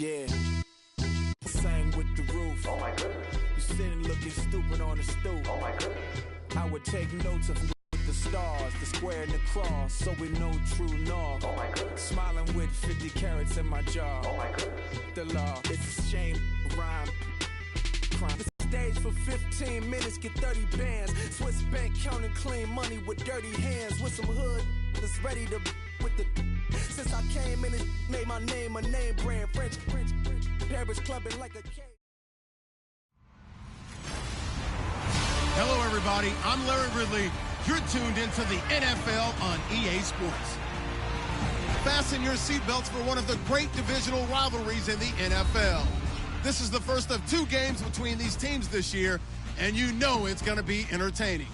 Yeah. Same with the roof. Oh my goodness. You sitting looking stupid on the stoop. Oh my goodness. I would take notes of the stars, the square and the cross, so we know true north. Oh my goodness. Smiling with 50 carats in my jaw. Oh my goodness. The law, it's a shame, rhyme, crime. The stage for 15 minutes, get 30 bands. Swiss bank counting clean money with dirty hands. With some hood that's ready to with the. Since I came in, it made my name a name brand. French, Paris clubbing like a cake. Hello, everybody. I'm Larry Ridley. You're tuned into the NFL on EA Sports. Fasten your seatbelts for one of the great divisional rivalries in the NFL. This is the first of two games between these teams this year, and you know it's going to be entertaining.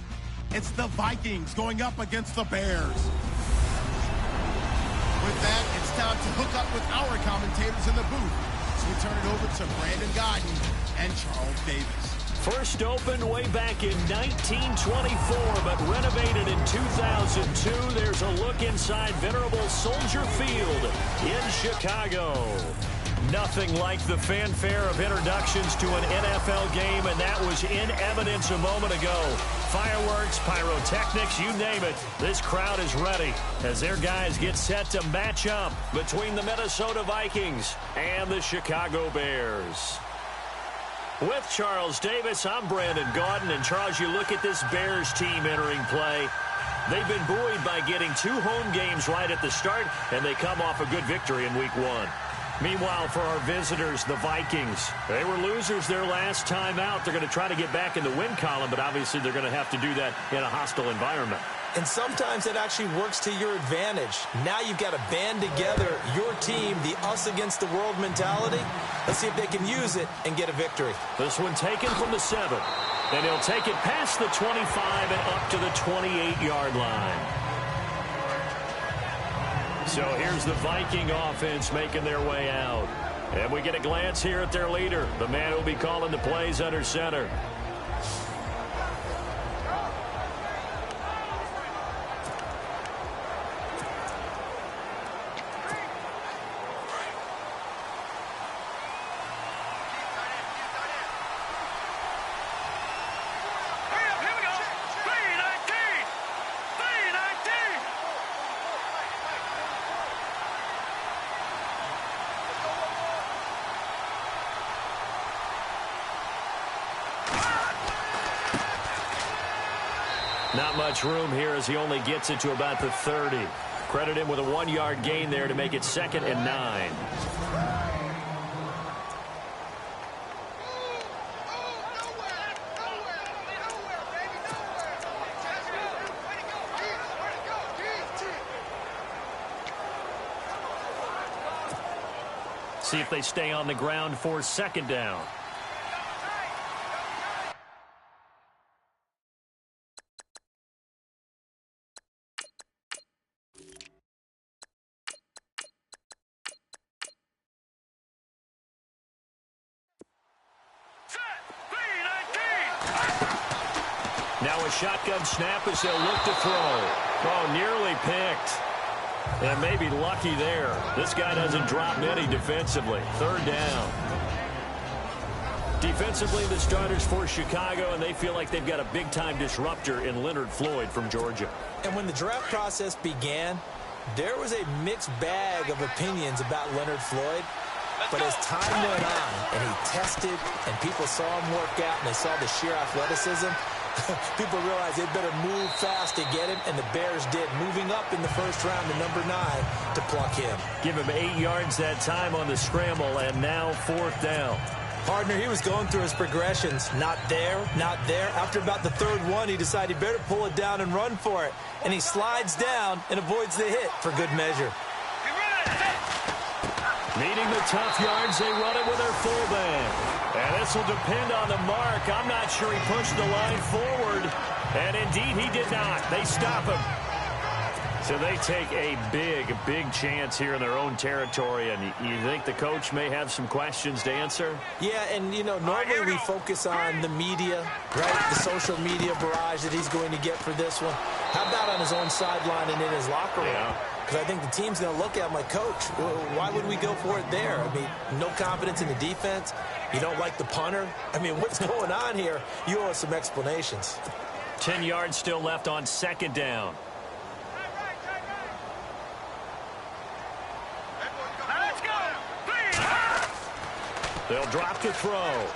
It's the Vikings going up against the Bears. With that, it's time to hook up with our commentators in the booth. So we turn it over to Brandon Godden and Charles Davis. First opened way back in 1924, but renovated in 2002. There's a look inside venerable Soldier Field in Chicago. Nothing like the fanfare of introductions to an NFL game, and that was in evidence a moment ago. Fireworks, pyrotechnics, you name it. This crowd is ready as their guys get set to match up between the Minnesota Vikings and the Chicago Bears. With Charles Davis, I'm Brandon Gaudin. And, Charles, you look at this Bears team entering play. They've been buoyed by getting 2 home games right at the start, and they come off a good victory in Week 1. Meanwhile, for our visitors, the Vikings, they were losers their last time out. They're going to try to get back in the win column, but obviously they're going to have to do that in a hostile environment. And sometimes it actually works to your advantage. Now you've got to band together your team, the us against the world mentality. Let's see if they can use it and get a victory. This one taken from the 7. And he'll take it past the 25 and up to the 28-yard line. So here's the Viking offense making their way out. And we get a glance here at their leader, the man who'll be calling the plays under center. Not much room here as he only gets it to about the 30. Credit him with a 1-yard gain there to make it 2nd and 9. See if they stay on the ground for 2nd down. Now a shotgun snap as they'll look to throw. Oh, nearly picked. And maybe lucky there. This guy doesn't drop many defensively. 3rd down. Defensively, the starters for Chicago, and they feel like they've got a big-time disruptor in Leonard Floyd from Georgia. And when the draft process began, there was a mixed bag of opinions about Leonard Floyd. But as time went on, and he tested, and people saw him work out, and they saw the sheer athleticism, people realized they'd better move fast to get him, and the Bears did, moving up in the 1st round to number 9 to pluck him. Give him 8 yards that time on the scramble, and now 4th down. Partner, he was going through his progressions. Not there, not there. After about the 3rd one, he decided he better pull it down and run for it. And he slides down and avoids the hit for good measure. Needing the tough yards, they run it with their fullback. And this will depend on the mark. I'm not sure he pushed the line forward. And indeed, he did not. They stop him. So they take a big chance here in their own territory. And you think the coach may have some questions to answer? Yeah, and, you know, normally we focus on the media, right? The social media barrage that he's going to get for this one. How about on his own sideline and in his locker room? Because I think the team's going to look at him like, Coach, why would we go for it there? I mean, no confidence in the defense. You don't like the punter. I mean, what's going on here? You owe us some explanations. 10 yards still left on second down. They'll drop to throw.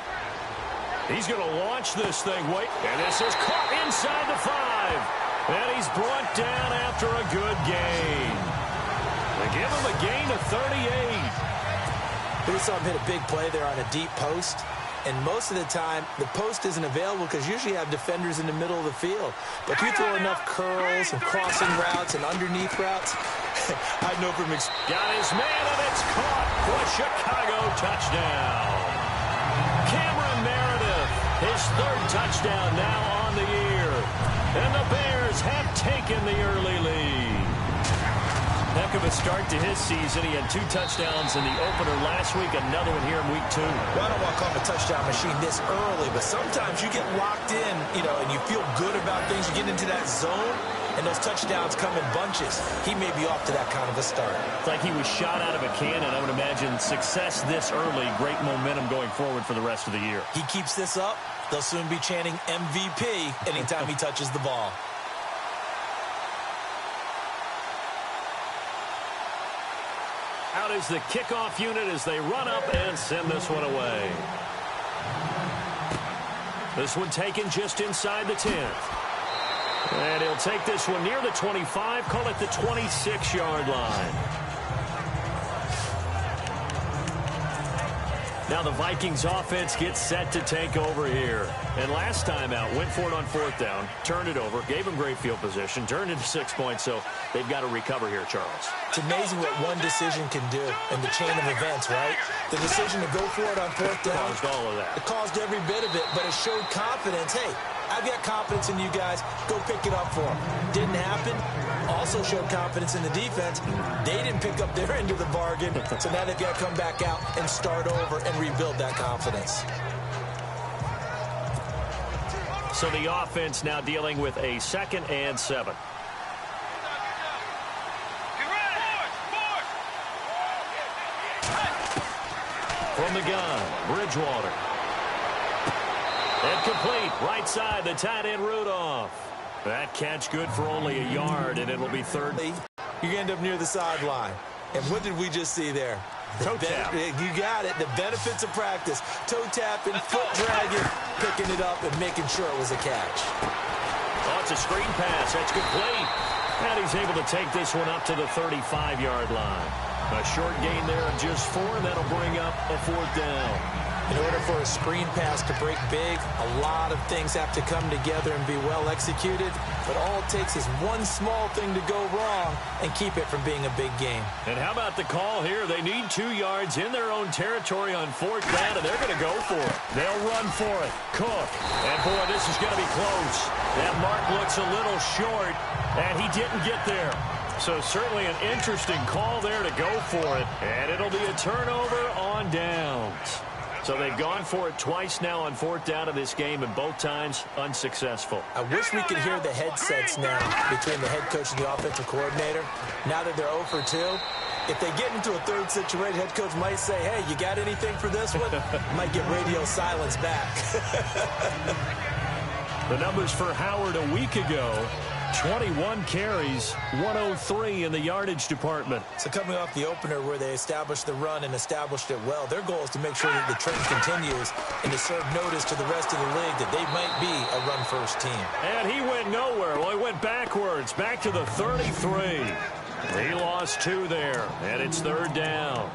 He's going to launch this thing. Wait, and this is caught inside the 5. And he's brought down after a good gain. They give him a gain of 38. We saw him hit a big play there on a deep post. And most of the time, the post isn't available because usually you have defenders in the middle of the field. But if you throw enough curls and crossing routes and underneath routes, I know from experience. Got his man, and it's caught for a Chicago touchdown. Cameron Meredith, his third touchdown now on the year. And the Bears have taken the early lead. Heck of a start to his season. He had 2 touchdowns in the opener last week, another one here in week 2. Well, I don't want to call him a touchdown machine this early, but sometimes you get locked in, and you feel good about things. You get into that zone, and those touchdowns come in bunches. He may be off to that kind of a start. It's like he was shot out of a cannon. I would imagine success this early, great momentum going forward for the rest of the year. He keeps this up, they'll soon be chanting MVP anytime he touches the ball. Out is the kickoff unit as they run up and send this one away. This one taken just inside the 10th. And he'll take this one near the 25, call it the 26-yard line. Now the Vikings offense gets set to take over here. And last time out, went for it on 4th down, turned it over, gave them great field position, turned into 6 points, so they've got to recover here, Charles. It's amazing what one decision can do in the chain of events, right? The decision to go for it on 4th down. Caused all of that. It caused every bit of it, but it showed confidence. Hey, I've got confidence in you guys. Go pick it up for them. Didn't happen. Also showed confidence in the defense. They didn't pick up their end of the bargain, so now they've got to come back out and start over and rebuild that confidence. So the offense now dealing with a 2nd and 7. From the gun, Bridgewater. And complete, right side, the tight end Rudolph. That catch good for only a yard, and it'll be 3rd. You end up near the sideline. And what did we just see there? Toe tap. You got it. The benefits of practice. Toe tapping, foot dragging, picking it up, and making sure it was a catch. Oh, it's a screen pass. That's complete. And he's able to take this one up to the 35-yard line. A short gain there of just 4, and that'll bring up a 4th down. In order for a screen pass to break big, a lot of things have to come together and be well executed. But all it takes is one small thing to go wrong and keep it from being a big game. And how about the call here? They need 2 yards in their own territory on 4th down, and they're going to go for it. They'll run for it. Cook. And, boy, this is going to be close. That mark looks a little short, and he didn't get there. So certainly an interesting call there to go for it. And it'll be a turnover on downs. So they've gone for it twice now on 4th down of this game, and both times unsuccessful. I wish we could hear the headsets now between the head coach and the offensive coordinator. Now that they're 0 for 2, if they get into a 3rd situation, head coach might say, hey, you got anything for this one? Might get radio silence back. The numbers for Howard a week ago, 21 carries, 103 in the yardage department. So coming off the opener where they established the run and established it well, their goal is to make sure that the trend continues and to serve notice to the rest of the league that they might be a run-first team. And he went nowhere. Well, he went backwards, back to the 33. He lost 2 there, and it's 3rd down.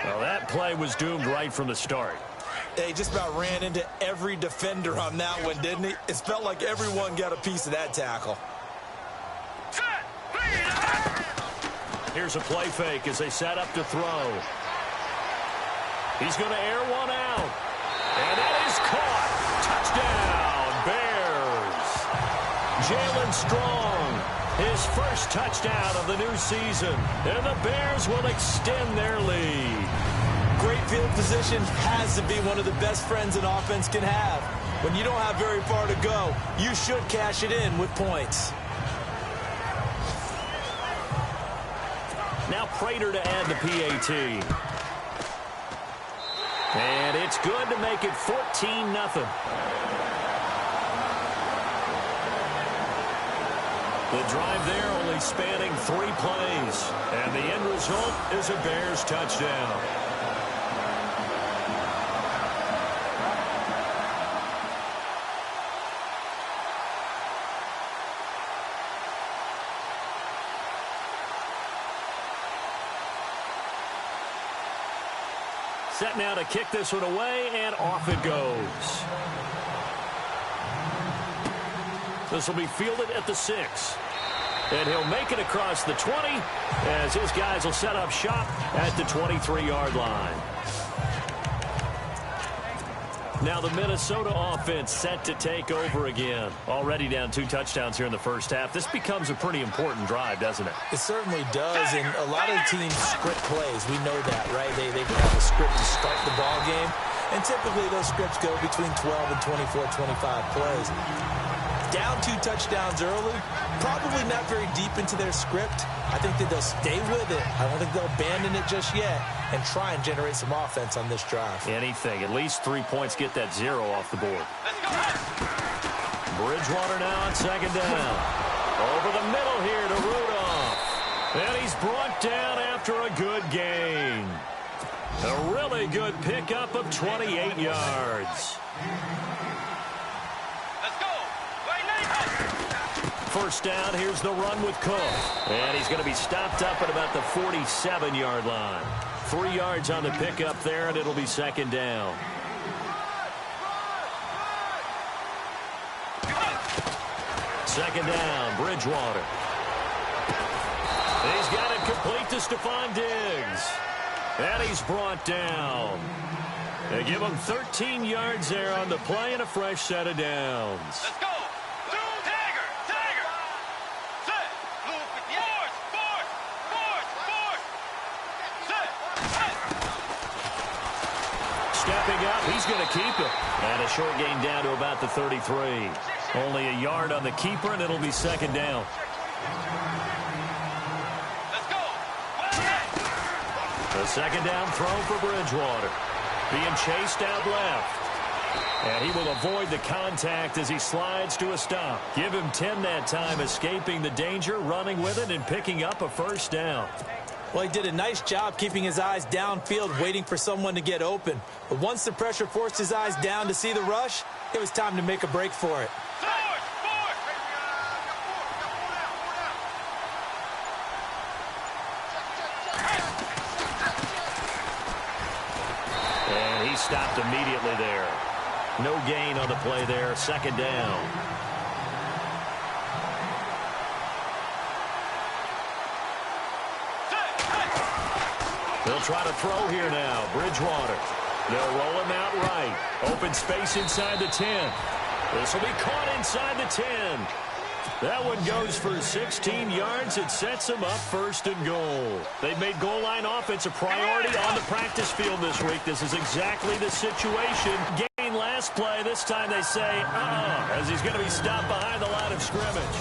Well, that play was doomed right from the start. He just about ran into every defender on that one, didn't he? It felt like everyone got a piece of that tackle. Here's a play fake as they set up to throw. He's going to air one out. And that is caught. Touchdown, Bears. Jalen Strong, his first touchdown of the new season. And the Bears will extend their lead. Great field position has to be one of the best friends an offense can have. When you don't have very far to go, you should cash it in with points. Prater to add the PAT. And it's good to make it 14-0. The drive there only spanning 3 plays. And the end result is a Bears touchdown. Set now to kick this one away, and off it goes. This will be fielded at the 6. And he'll make it across the 20 as his guys will set up shop at the 23-yard line. Now the Minnesota offense set to take over again. Already down 2 touchdowns here in the first half. This becomes a pretty important drive, doesn't it? It certainly does, and a lot of the teams script plays. We know that, right? They have a script to start the ball game, and typically those scripts go between 12 and 24, 25 plays. Down 2 touchdowns early, probably not very deep into their script. I think that they'll stay with it. I don't think they'll abandon it just yet and try and generate some offense on this drive. Anything. At least 3 points, get that 0 off the board. Bridgewater now on second down. Over the middle here to Rudolph. And he's brought down after a good gain. A really good pickup of 28 yards. First down, here's the run with Cook. And he's going to be stopped up at about the 47-yard line. 3 yards on the pickup there, and it'll be second down. Second down, Bridgewater. He's got it complete to Stephon Diggs. And he's brought down. They give him 13 yards there on the play and a fresh set of downs. Let's go. Stepping up, he's going to keep it. And a short gain down to about the 33. Only a yard on the keeper, and it'll be second down. Let's go. The second down throw for Bridgewater. Being chased out left. And he will avoid the contact as he slides to a stop. Give him 10 that time, escaping the danger, running with it, and picking up a first down. Well, he did a nice job keeping his eyes downfield, waiting for someone to get open. But once the pressure forced his eyes down to see the rush, it was time to make a break for it. And he stopped immediately there. No gain on the play there. Second down. They'll try to throw here now. Bridgewater. They'll roll him out right. Open space inside the 10. This will be caught inside the 10. That one goes for 16 yards. It sets them up first and goal. They've made goal line offense a priority on the practice field this week. This is exactly the situation. Gain last play. This time they say, as he's going to be stopped behind the line of scrimmage.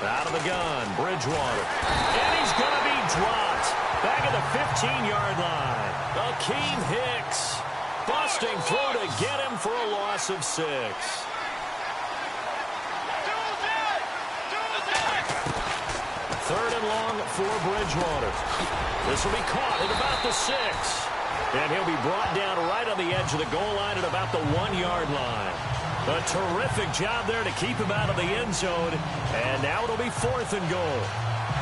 Out of the gun, Bridgewater. And he's going to be dropped. Back at the 15-yard line. Akeem Hicks busting through to get him for a loss of 6. Third and long for Bridgewater. This will be caught at about the 6. And he'll be brought down right on the edge of the goal line at about the 1-yard line. A terrific job there to keep him out of the end zone. And now it'll be 4th and goal.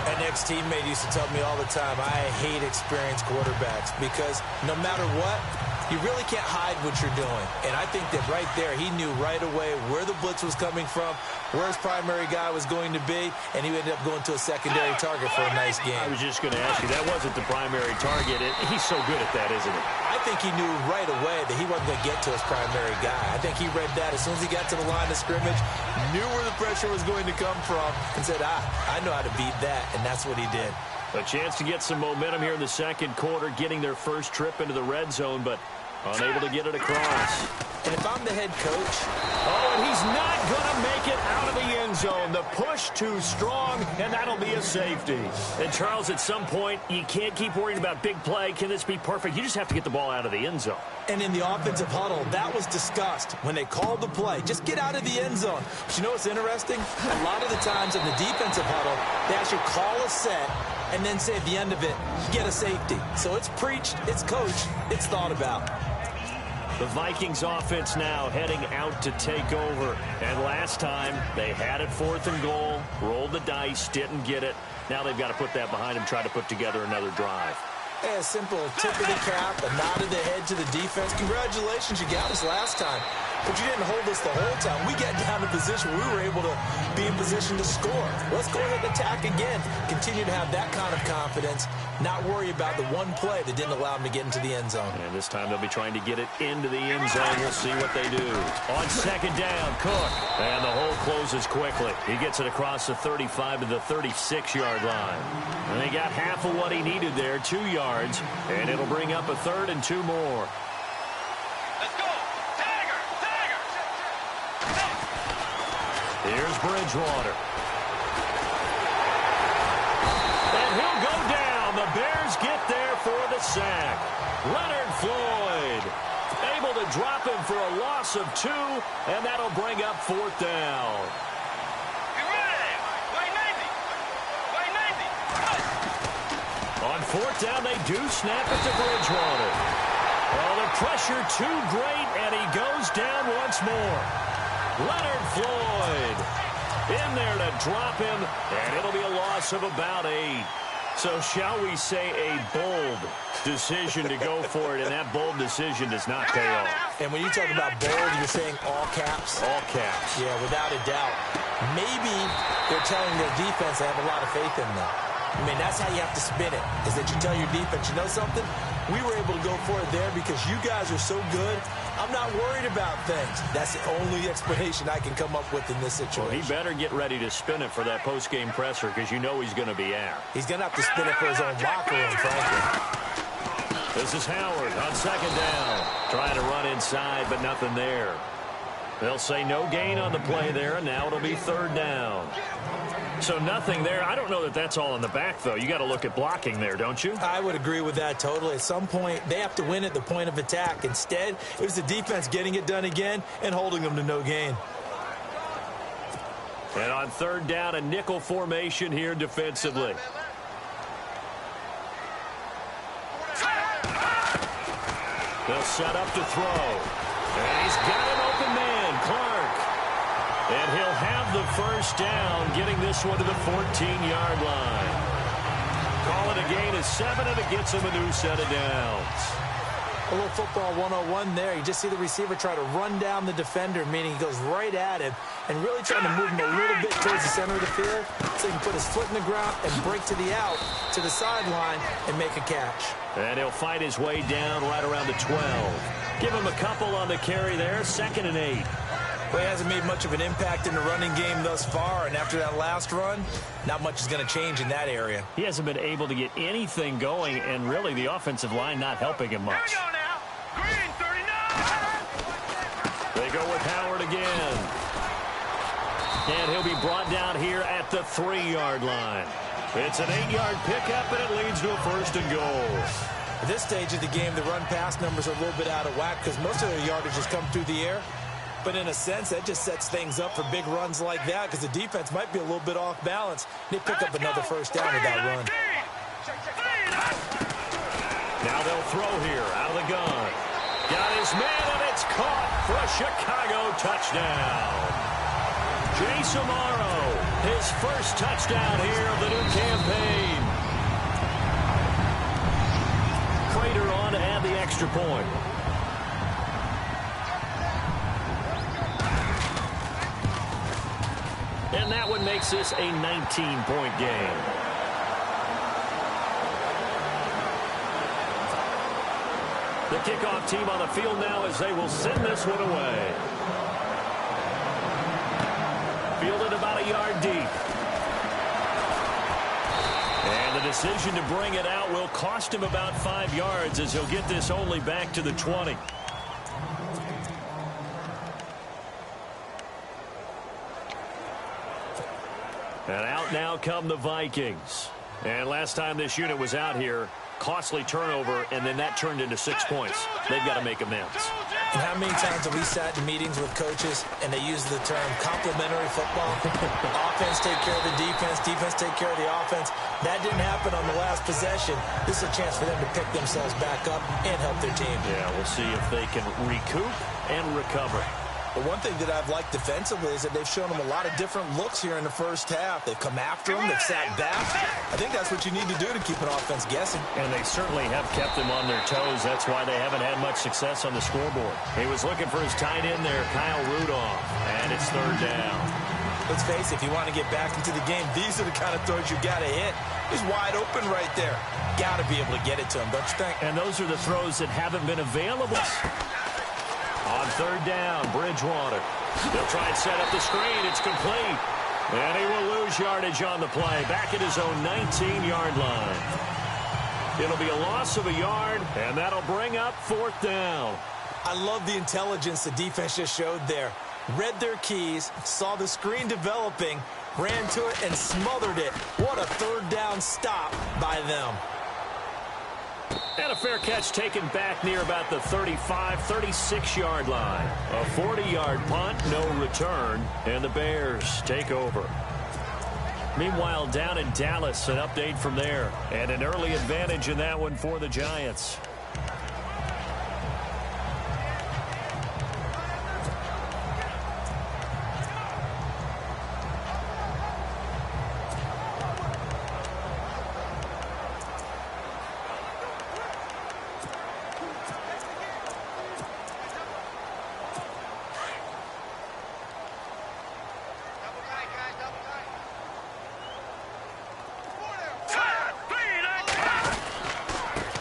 An ex-teammate used to tell me all the time, I hate experienced quarterbacks because no matter what, you really can't hide what you're doing. And I think that right there, he knew right away where the blitz was coming from, where his primary guy was going to be, and he ended up going to a secondary target for a nice game. I was just going to ask you, that wasn't the primary target. He's so good at that, isn't he? I think he knew right away that he wasn't going to get to his primary guy. I think he read that as soon as he got to the line of scrimmage, knew where the pressure was going to come from, and said, I know how to beat that, and that's what he did. A chance to get some momentum here in the second quarter, getting their first trip into the red zone, but unable to get it across. And if I'm the head coach... Oh, and he's not going to make it out of the end zone. The push too strong, and that'll be a safety. And, Charles, at some point, you can't keep worrying about big play. Can this be perfect? You just have to get the ball out of the end zone. And in the offensive huddle, that was discussed when they called the play. Just get out of the end zone. But you know what's interesting? A lot of the times in the defensive huddle, they actually call a set and then say at the end of it, get a safety. So it's preached, it's coached, it's thought about. The Vikings offense now heading out to take over. And last time, they had it 4th and goal, rolled the dice, didn't get it. Now they've got to put that behind them, try to put together another drive. Hey, a simple tip of the cap, a nod of the head to the defense. Congratulations, you got us last time. But you didn't hold us the whole time. We got down to position where we were able to be in position to score. Let's go ahead and attack again. Continue to have that kind of confidence. Not worry about the one play that didn't allow them to get into the end zone. And this time they'll be trying to get it into the end zone. We'll see what they do. On second down, Cook. And the hole closes quickly. He gets it across the 35 to the 36-yard line. And they got half of what he needed there, 2 yards. And it'll bring up a 3rd and 2 more. Let's go! Tiger! Tiger! Here's Bridgewater. And he'll go down. The Bears get there for the sack. Leonard Floyd able to drop him for a loss of 2, and that'll bring up 4th down. You ready? Wait, 90! Wait, 90! On 4th down, they do snap it to Bridgewater. Oh, the pressure too great, and he goes down once more. Leonard Floyd in there to drop him, and it'll be a loss of about 8. So shall we say a bold decision to go for it, and that bold decision does not pay off. And when you talk about bold, you're saying all caps? All caps. Yeah, without a doubt. Maybe they're telling their defense they have a lot of faith in them. I mean, that's how you have to spin it, is that you tell your defense, you know something? We were able to go for it there because you guys are so good. I'm not worried about things. That's the only explanation I can come up with in this situation. Well, he better get ready to spin it for that post-game presser because you know he's going to be out. He's going to have to spin it for his own locker room, frankly. This is Howard on second down. Trying to run inside, but nothing there. They'll say no gain on the play there, and now it'll be 3rd down. So nothing there. I don't know that that's all in the back, though. You got to look at blocking there, don't you? I would agree with that totally. At some point, they have to win at the point of attack. Instead, it was the defense getting it done again and holding them to no gain. And on 3rd down, a nickel formation here defensively. They'll set up to throw. And he's got an open man, Clark. And he'll have the first down, getting this one to the 14-yard line. Call it a gain of 7, and it gets him a new set of downs. A little football 101 there. You just see the receiver try to run down the defender, meaning he goes right at him and really trying to move him a little bit towards the center of the field so he can put his foot in the ground and break to the out, to the sideline, and make a catch. And he'll fight his way down right around the 12. Give him a couple on the carry there, 2nd and 8. Well, he hasn't made much of an impact in the running game thus far, and after that last run, not much is going to change in that area. He hasn't been able to get anything going, and really the offensive line not helping him much. Here we go now. Green, 39! They go with Howard again. And he'll be brought down here at the 3-yard line. It's an 8-yard pickup, and it leads to a 1st and goal. At this stage of the game, the run-pass numbers are a little bit out of whack because most of their yardage has come through the air. But in a sense, that just sets things up for big runs like that because the defense might be a little bit off balance. They pick up another first down with that run. Now they'll throw here out of the gun. Got his man, and it's caught for a Chicago touchdown. Jace Amaro, his first touchdown here of the new campaign. Prater on to add the extra point. And that one makes this a 19-point game. The kickoff team on the field now as they will send this one away. Fielded about a yard deep. And the decision to bring it out will cost him about 5 yards as he'll get this only back to the 20. And out now come the Vikings. And last time this unit was out here, costly turnover, and then that turned into 6 points. They've got to make amends. And how many times have we sat in meetings with coaches and they use the term complementary football? Offense take care of the defense, defense take care of the offense. That didn't happen on the last possession. This is a chance for them to pick themselves back up and help their team. Yeah, we'll see if they can recoup and recover. But one thing that I've liked defensively is that they've shown them a lot of different looks here in the first half. They've come after them. They've sat back. I think that's what you need to do to keep an offense guessing. And they certainly have kept them on their toes. That's why they haven't had much success on the scoreboard. He was looking for his tight end there, Kyle Rudolph, and it's third down. Let's face it, if you want to get back into the game, these are the kind of throws you got to hit. He's wide open right there. Got to be able to get it to him, don't you think? And those are the throws that haven't been available. On third down, Bridgewater. They'll try and set up the screen. It's complete. And he will lose yardage on the play. Back at his own 19-yard line. It'll be a loss of a yard, and that'll bring up fourth down. I love the intelligence the defense just showed there. Read their keys, saw the screen developing, ran to it, and smothered it. What a third down stop by them. And a fair catch taken back near about the 35, 36-yard line. A 40-yard punt, no return, and the Bears take over. Meanwhile, down in Dallas, an update from there. And an early advantage in that one for the Giants.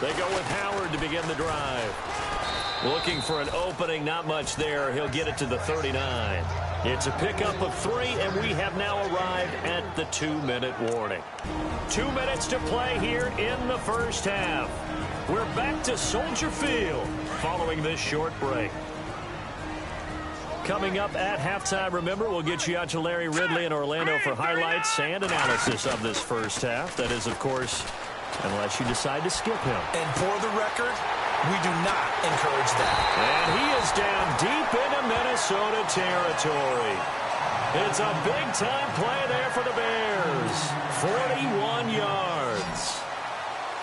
They go with Howard to begin the drive. Looking for an opening, not much there. He'll get it to the 39. It's a pickup of 3, and we have now arrived at the 2-minute warning. 2 minutes to play here in the first half. We're back to Soldier Field following this short break. Coming up at halftime, remember, we'll get you out to Larry Ridley in Orlando for highlights and analysis of this first half. That is, of course, unless you decide to skip him. And for the record, we do not encourage that. And he is down deep into Minnesota territory. It's a big-time play there for the Bears. 41 yards.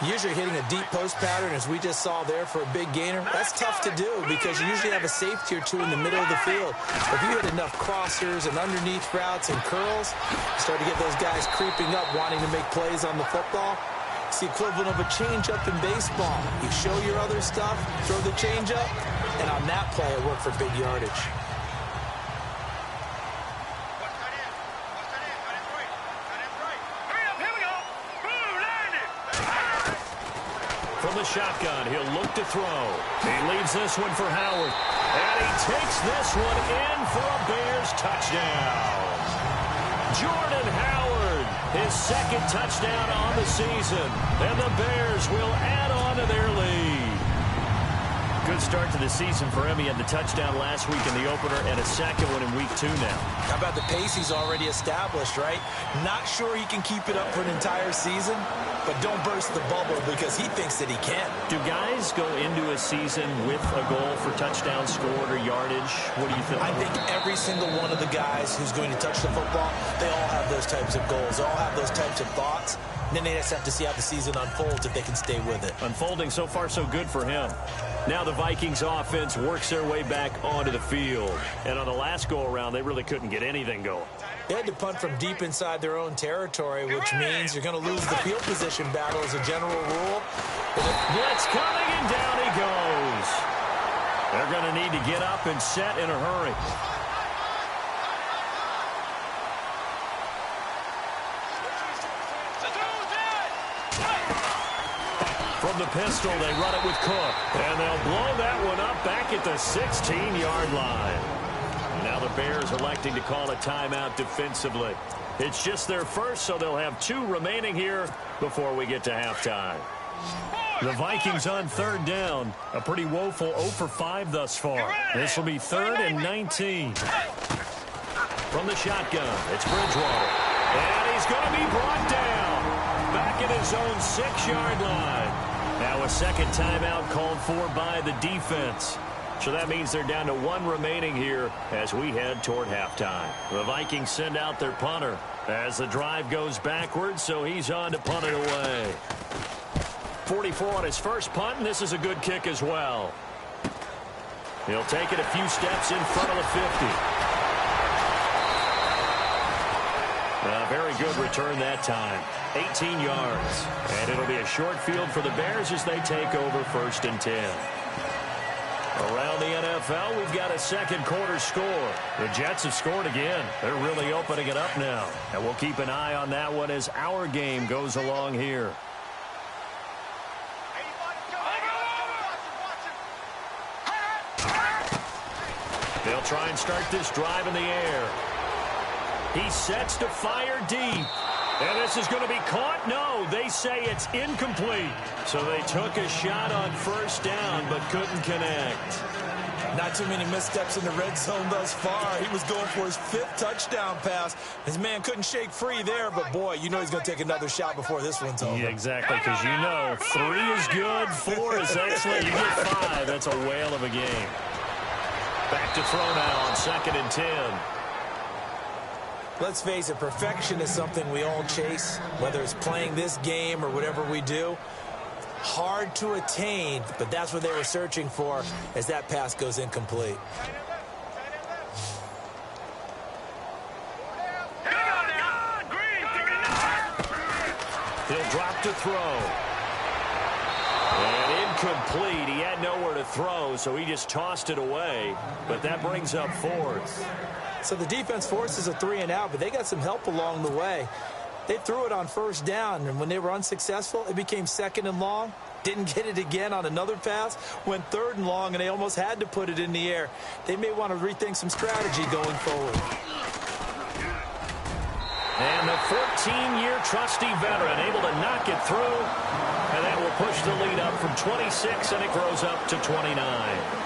Usually hitting a deep post pattern, as we just saw there, for a big gainer, that's tough to do because you usually have a safety or two in the middle of the field. If you hit enough crossers and underneath routes and curls, you start to get those guys creeping up, wanting to make plays on the football. It's the equivalent of a change-up in baseball. You show your other stuff, throw the change-up, and on that play, it worked for big yardage. From the shotgun, he'll look to throw. He leads this one for Howard. And he takes this one in for a Bears touchdown. Jordan Howard, his second touchdown on the season. And the Bears will add on to their lead. Good start to the season for him. He had the touchdown last week in the opener and a second one in week 2 now. How about the pace he's already established, right? Not sure he can keep it up for an entire season, but don't burst the bubble because he thinks that he can. Do guys go into a season with a goal for touchdown scored or yardage? What do you think? I think every single one of the guys who's going to touch the football, they all have those types of goals. They all have those types of thoughts. And then they just have to see how the season unfolds if they can stay with it. Unfolding so far so good for him. Now the Vikings offense works their way back onto the field. And on the last go-around, they really couldn't get anything going. They had to punt from deep inside their own territory, which means you're going to lose the field position battle as a general rule. Blitz coming, and down he goes. They're going to need to get up and set in a hurry. From the pistol, they run it with Cook. And they'll blow that one up back at the 16-yard line. Now the Bears electing to call a timeout defensively. It's just their first, so they'll have 2 remaining here before we get to halftime. The Vikings on 3rd down. A pretty woeful 0 for 5 thus far. This will be 3rd and 19. From the shotgun, it's Bridgewater. And he's going to be brought down. Back at his own 6-yard line. Now a second timeout called for by the defense. So that means they're down to 1 remaining here as we head toward halftime. The Vikings send out their punter as the drive goes backwards, so he's on to punt it away. 44 on his first punt, and this is a good kick as well. He'll take it a few steps in front of the 50. A very good return that time. 18 yards. And it'll be a short field for the Bears as they take over 1st and 10. Around the NFL, we've got a second quarter score. The Jets have scored again. They're really opening it up now. And we'll keep an eye on that one as our game goes along here. They'll try and start this drive in the air. He sets to fire deep. And this is going to be caught? No, they say it's incomplete. So they took a shot on 1st down but couldn't connect. Not too many missteps in the red zone thus far. He was going for his 5th touchdown pass. His man couldn't shake free there, but boy, you know he's going to take another shot before this one's over. Yeah, exactly, because you know 3 is good, 4 is excellent. You get 5, that's a whale of a game. Back to throw now on 2nd and 10. Let's face it, perfection is something we all chase, whether it's playing this game or whatever we do. Hard to attain, but that's what they were searching for as that pass goes incomplete. He'll drop to throw. And incomplete. He had nowhere to throw, so he just tossed it away. But that brings up 4th. So the defense forces a 3 and out, but they got some help along the way. They threw it on 1st down, and when they were unsuccessful, it became 2nd and long. Didn't get it again on another pass. Went 3rd and long, and they almost had to put it in the air. They may want to rethink some strategy going forward. And the 14-year trusty veteran able to knock it through, and that will push the lead up from 26, and it grows up to 29.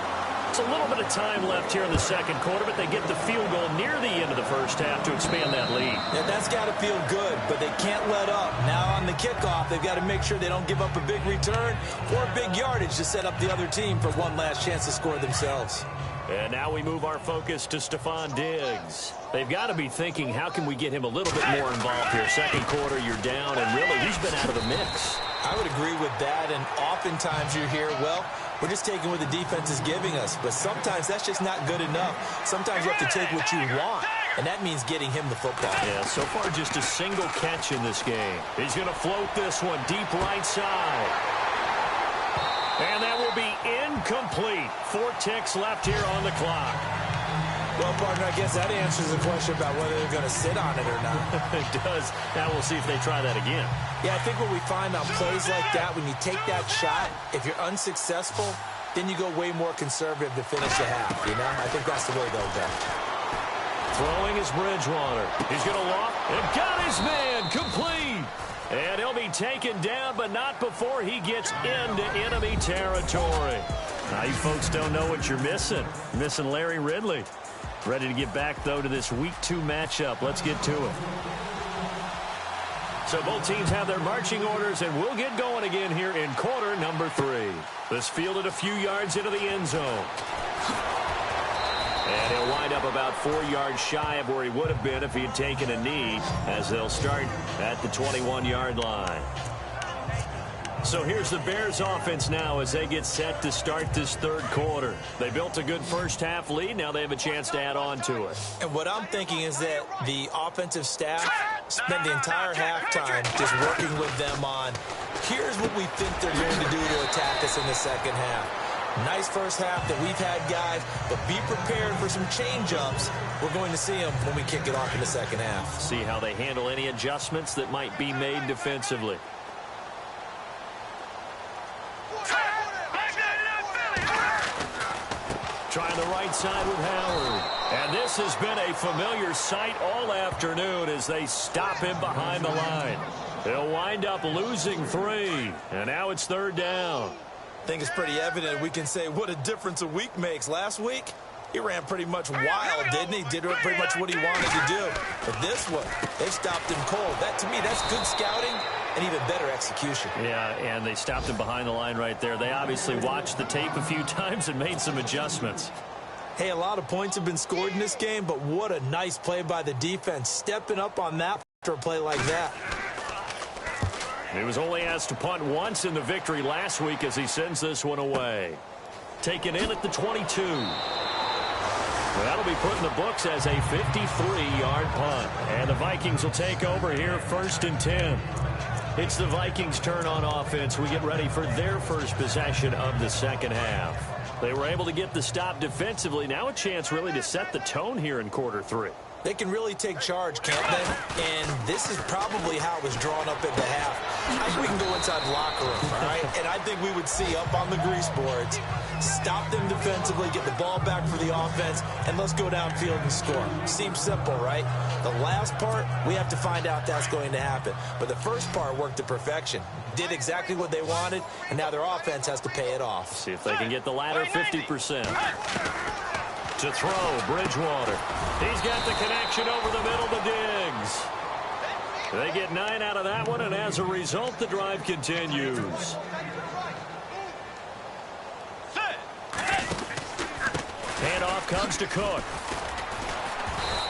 It's a little bit of time left here in the second quarter, but they get the field goal near the end of the first half to expand that lead. Yeah, that's got to feel good, but they can't let up. Now on the kickoff, they've got to make sure they don't give up a big return or big yardage to set up the other team for one last chance to score themselves. And now we move our focus to Stephon Diggs. They've got to be thinking, how can we get him a little bit more involved here? Second quarter, you're down, and really, he's been out of the mix. I would agree with that, and oftentimes you hear, well, we're just taking what the defense is giving us. But sometimes that's just not good enough. Sometimes you have to take what you want, and that means getting him the football. Yeah, so far just a single catch in this game. He's going to float this one deep right side. And that will be incomplete. 4 ticks left here on the clock. Well, partner, I guess that answers the question about whether they're going to sit on it or not. It does. Now we'll see if they try that again. Yeah, I think what we find on plays like that, when you take that shot, if you're unsuccessful, then you go way more conservative to finish the half, you know? I think that's the way they'll go. Throwing is Bridgewater. He's going to loft and got his man complete. And he'll be taken down, but not before he gets into enemy territory. Now, you folks don't know what you're missing. You're missing Larry Ridley. Ready to get back, though, to this Week 2 matchup. Let's get to it. So both teams have their marching orders, and we'll get going again here in quarter number 3. This fielded a few yards into the end zone. And he'll wind up about 4 yards shy of where he would have been if he had taken a knee, as they'll start at the 21-yard line. So here's the Bears offense now as they get set to start this third quarter. They built a good first half lead. Now they have a chance to add on to it. And what I'm thinking is that the offensive staff spent the entire halftime just working with them on, here's what we think they're going to do to attack us in the second half. Nice first half that we've had, guys, but be prepared for some change-ups. We're going to see them when we kick it off in the second half. See how they handle any adjustments that might be made defensively. Trying the right side with Howard. And this has been a familiar sight all afternoon as they stop him behind the line. They'll wind up losing 3, and now it's 3rd down. I think it's pretty evident we can say what a difference a week makes. Last week, he ran pretty much wild, didn't he? Did pretty much what he wanted to do. But this one, they stopped him cold. That, to me, that's good scouting and even better execution. Yeah, and they stopped him behind the line right there. They obviously watched the tape a few times and made some adjustments. Hey, a lot of points have been scored in this game, but what a nice play by the defense, stepping up on that after a play like that. He was only asked to punt once in the victory last week as he sends this one away. Taken in at the 22. That'll be put in the books as a 53-yard punt. And the Vikings will take over here 1st and 10. It's the Vikings' turn on offense. We get ready for their first possession of the second half. They were able to get the stop defensively. Now a chance really to set the tone here in quarter 3. They can really take charge, can't they? And this is probably how it was drawn up at the half. I think we can go inside the locker room, all right? And I think we would see up on the grease boards, stop them defensively, get the ball back for the offense, and let's go downfield and score. Seems simple, right? The last part, we have to find out that's going to happen. But the first part worked to perfection. Did exactly what they wanted, and now their offense has to pay it off. See if they can get the latter 50%. To throw, Bridgewater. He's got the connection over the middle to Diggs. They get 9 out of that one, and as a result, the drive continues. Handoff comes to Cook.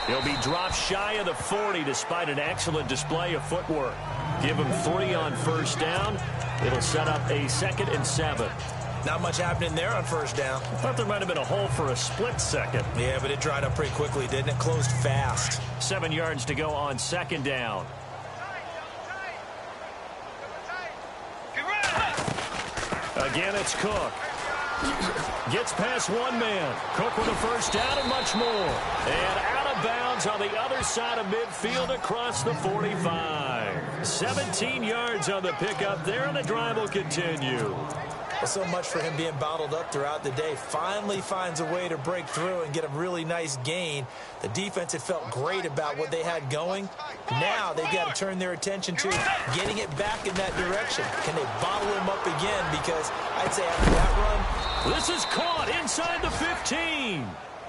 He'll be dropped shy of the 40 despite an excellent display of footwork. Give him 3 on 1st down. It'll set up a 2nd and 7. Not much happening there on 1st down. I thought there might have been a hole for a split second. Yeah, but it dried up pretty quickly, didn't it? Closed fast. 7 yards to go on 2nd down. Again, it's Cook. Gets past one man. Cook with a 1st down and much more. And out of bounds on the other side of midfield across the 45. 17 yards on the pickup there, and the drive will continue. Well, so much for him being bottled up throughout the day. Finally finds a way to break through and get a really nice gain. The defense had felt great about what they had going. Now they've got to turn their attention to getting it back in that direction. Can they bottle him up again? Because I'd say after that run, this is caught inside the 15.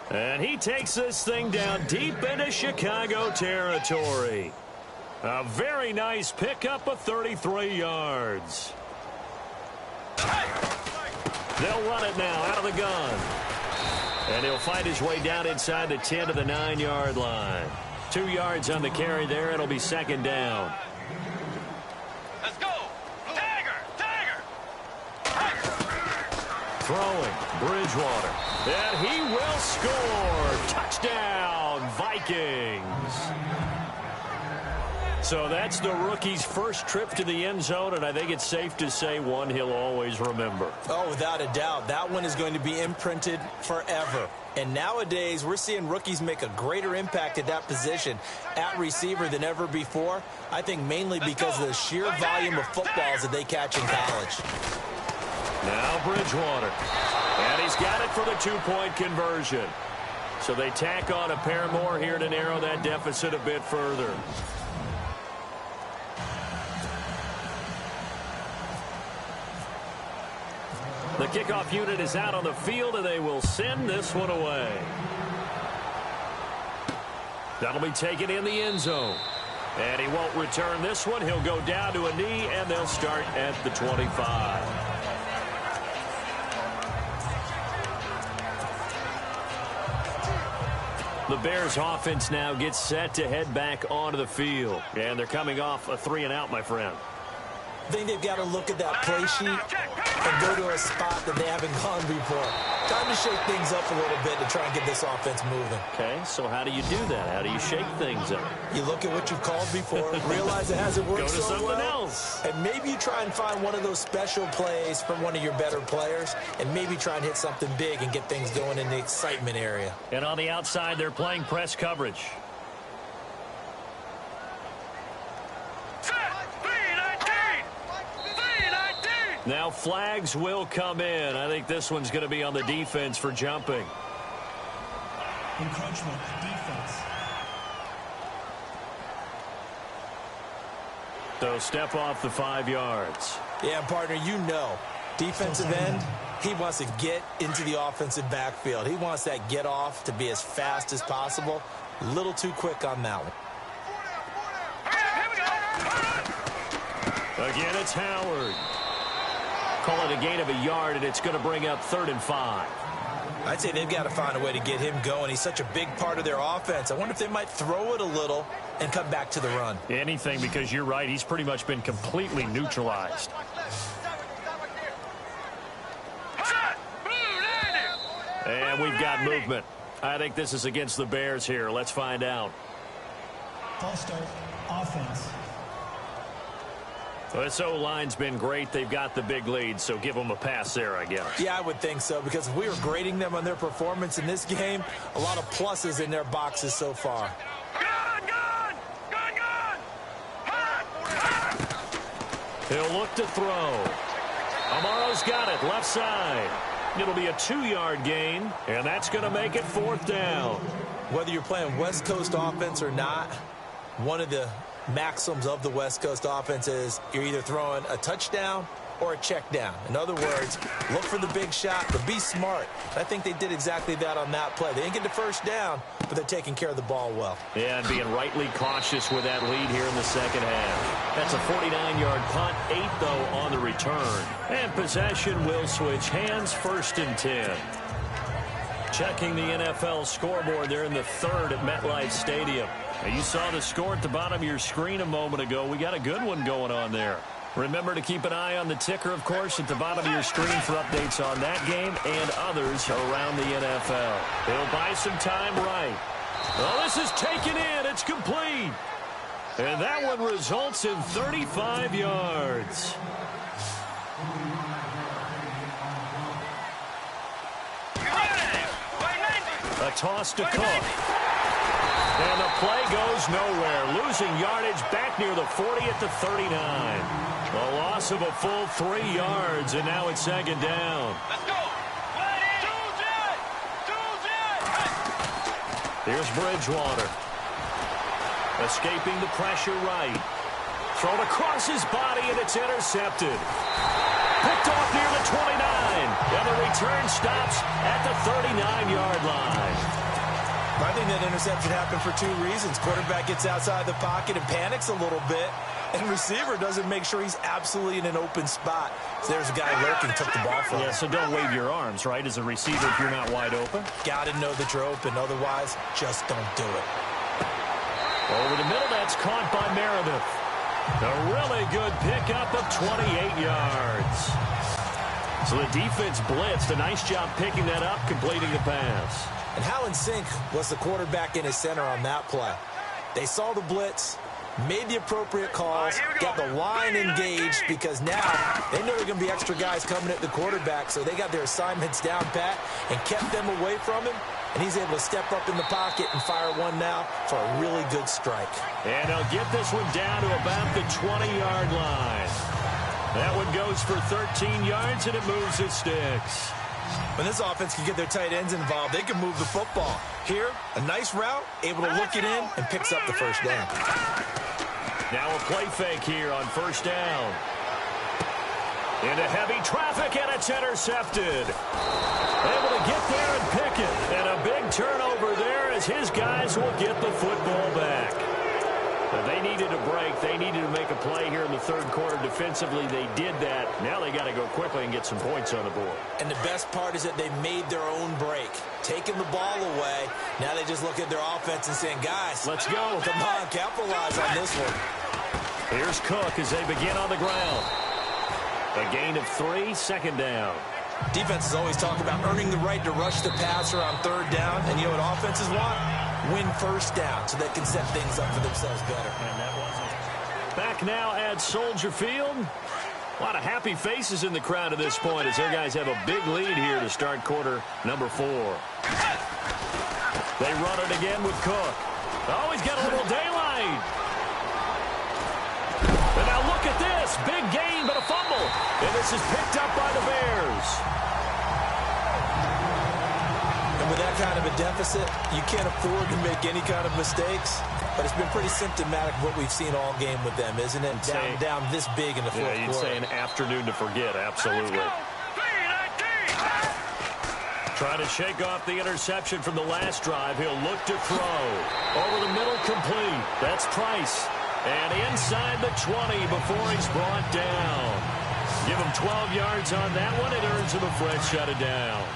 And he takes this thing down deep into Chicago territory. A very nice pickup of 33 yards. They'll run it now out of the gun. And he'll find his way down inside the 10 to the 9-yard line. 2 yards on the carry there. It'll be 2nd down. Let's go. Dagger. Throwing. Bridgewater. And he will score. Touchdown, Vikings. So that's the rookie's first trip to the end zone, and I think it's safe to say one he'll always remember. Oh, without a doubt. That one is going to be imprinted forever. And nowadays, we're seeing rookies make a greater impact at that position at receiver than ever before. I think mainly because of the sheer volume of footballs that they catch in college. Now Bridgewater. And he's got it for the 2-point conversion. So they tack on a pair more here to narrow that deficit a bit further. The kickoff unit is out on the field, and they will send this one away. That'll be taken in the end zone. And he won't return this one. He'll go down to a knee, and they'll start at the 25. The Bears offense now gets set to head back onto the field. And they're coming off a 3-and-out, my friend. I think they've got to look at that play sheet and go to a spot that they haven't gone before. Time to shake things up a little bit to try and get this offense moving. Okay, so how do you do that? How do you shake things up? You look at what you've called before, realize it hasn't worked so well. Go to something else. And maybe you try and find one of those special plays from one of your better players, and maybe try and hit something big and get things going in the excitement area. And on the outside, they're playing press coverage. Now flags will come in. I think this one's going to be on the defense for jumping. Encroachment defense. So step off the 5 yards. Yeah, partner, you know, defensive end, he wants to get into the offensive backfield. He wants that get off to be as fast as possible. A little too quick on that one. Again, it's Howard. Call it a gain of a yard, and it's going to bring up 3rd and 5. I'd say they've got to find a way to get him going. He's such a big part of their offense. I wonder if they might throw it a little and come back to the run. Anything, because you're right. He's pretty much been completely neutralized. And we've got movement. I think this is against the Bears here. Let's find out. False start, offense. Well, this O-line's been great. They've got the big lead, so give them a pass there, I guess. Yeah, I would think so, because if we were grading them on their performance in this game, a lot of pluses in their boxes so far. He'll look to throw. Amaro's got it, left side. It'll be a 2-yard gain, and that's going to make it 4th down. Whether you're playing West Coast offense or not, one of the maxims of the West Coast offense is you're either throwing a touchdown or a check down. In other words, look for the big shot, but be smart. I think they did exactly that on that play. They didn't get the first down, but they're taking care of the ball well. Yeah, and being rightly cautious with that lead here in the second half. That's a 49-yard punt, 8, though, on the return. And possession will switch hands, 1st and 10. Checking the NFL scoreboard there in the 3rd at MetLife Stadium. Now, you saw the score at the bottom of your screen a moment ago. We got a good one going on there. Remember to keep an eye on the ticker, of course, at the bottom of your screen for updates on that game and others around the NFL. He'll buy some time right. Well, this is taken in. It's complete. And that one results in 35 yards. A toss to Cook. And the play goes nowhere. Losing yardage back near the 40 at the 39. A loss of a full 3 yards, and now it's 2nd down. Let's go. Here's Bridgewater. Escaping the pressure right. Thrown across his body, and it's intercepted. Picked off near the 29. And the return stops at the 39-yard line. I think that interception happened for 2 reasons. Quarterback gets outside the pocket and panics a little bit, and receiver doesn't make sure he's absolutely in an open spot. So there's a guy lurking, took the ball from him. Yeah, so don't wave your arms, right, as a receiver if you're not wide open. Got to know that you're open. Otherwise, just don't do it. Over the middle, that's caught by Meredith. A really good pickup of 28 yards. So the defense blitzed. A nice job picking that up, completing the pass. And how in sync was the quarterback in his center on that play? They saw the blitz, made the appropriate calls, got the line engaged, because now they know there are going to be extra guys coming at the quarterback, so they got their assignments down pat and kept them away from him, and he's able to step up in the pocket and fire one now for a really good strike. And he'll get this one down to about the 20-yard line. That one goes for 13 yards, and it moves its sticks. When this offense can get their tight ends involved, they can move the football. Here, a nice route, able to look it in, and picks up the first down. Now a play fake here on 1st down. Into heavy traffic, and it's intercepted. Able to get there and pick it. And a big turnover there as his guys will get the football back. But they needed a break. They needed to make a play here in the 3rd quarter defensively. They did that. Now they got to go quickly and get some points on the board. And the best part is that they made their own break. Taking the ball away. Now they just look at their offense and saying, guys, let's go. Come on, capitalize on this one. Here's Cook as they begin on the ground. A gain of 3, 2nd down. Defenses always talk about earning the right to rush the passer on 3rd down. And you know what offenses want? Win 1st down so they can set things up for themselves better. And that wasn't. Back now at Soldier Field. A lot of happy faces in the crowd at this point as their guys have a big lead here to start quarter number 4. They run it again with Cook. Oh, he's got a little daylight. And now look at this. Big gain, but a fumble. And this is picked up by the Bears. And with that kind of a a deficit, you can't afford to make any kind of mistakes. But it's been pretty symptomatic of what we've seen all game with them, isn't it? Down this big in the fourth quarter. You'd say an afternoon to forget, absolutely. Trying to shake off the interception from the last drive. He'll look to throw. Over the middle, complete. That's Price. And inside the 20 before he's brought down. Give him 12 yards on that one. It earns him a fresh set of downs.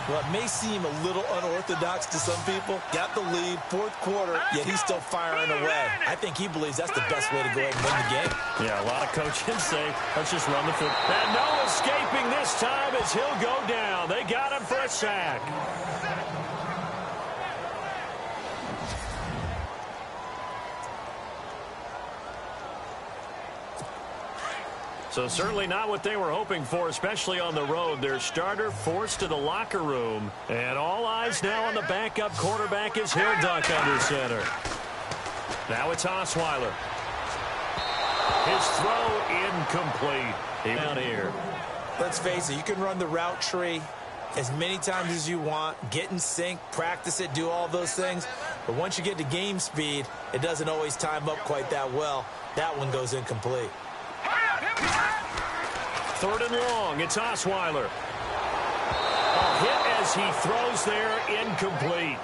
Well, it may seem a little unorthodox to some people. Got the lead, fourth quarter, yet he's still firing away. I think he believes that's the best way to go ahead and win the game. Yeah, a lot of coaches say, let's just run the football. And no escaping this time as he'll go down. They got him for a sack. So certainly not what they were hoping for, especially on the road. Their starter forced to the locker room. And all eyes now on the backup quarterback as he'll duck under center. Now it's Osweiler. His throw incomplete. Down here. Let's face it, you can run the route tree as many times as you want, get in sync, practice it, do all those things. But once you get to game speed, it doesn't always time up quite that well. That one goes incomplete. Third and long, it's Osweiler. A hit as he throws there, incomplete.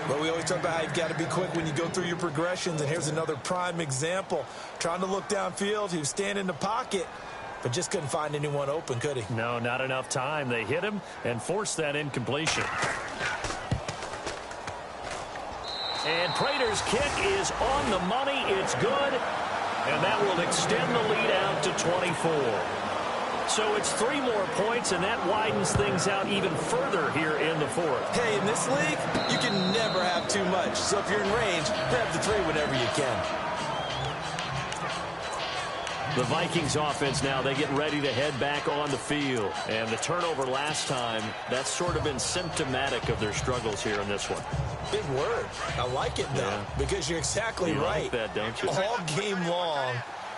But we always talk about how you've got to be quick when you go through your progressions, and here's another prime example. Trying to look downfield, he was standing in the pocket, but just couldn't find anyone open, could he? No, not enough time. They hit him and forced that incompletion. And Prater's kick is on the money. It's good. And that will extend the lead out to 24. So it's 3 more points, and that widens things out even further here in the fourth. Hey, in this league, you can never have too much. So if you're in range, grab the 3 whenever you can. The Vikings offense now, they get ready to head back on the field. And the turnover last time, that's sort of been symptomatic of their struggles here in this one. Big word. I like it, though, because you're exactly right. You like that, don't you? All game long,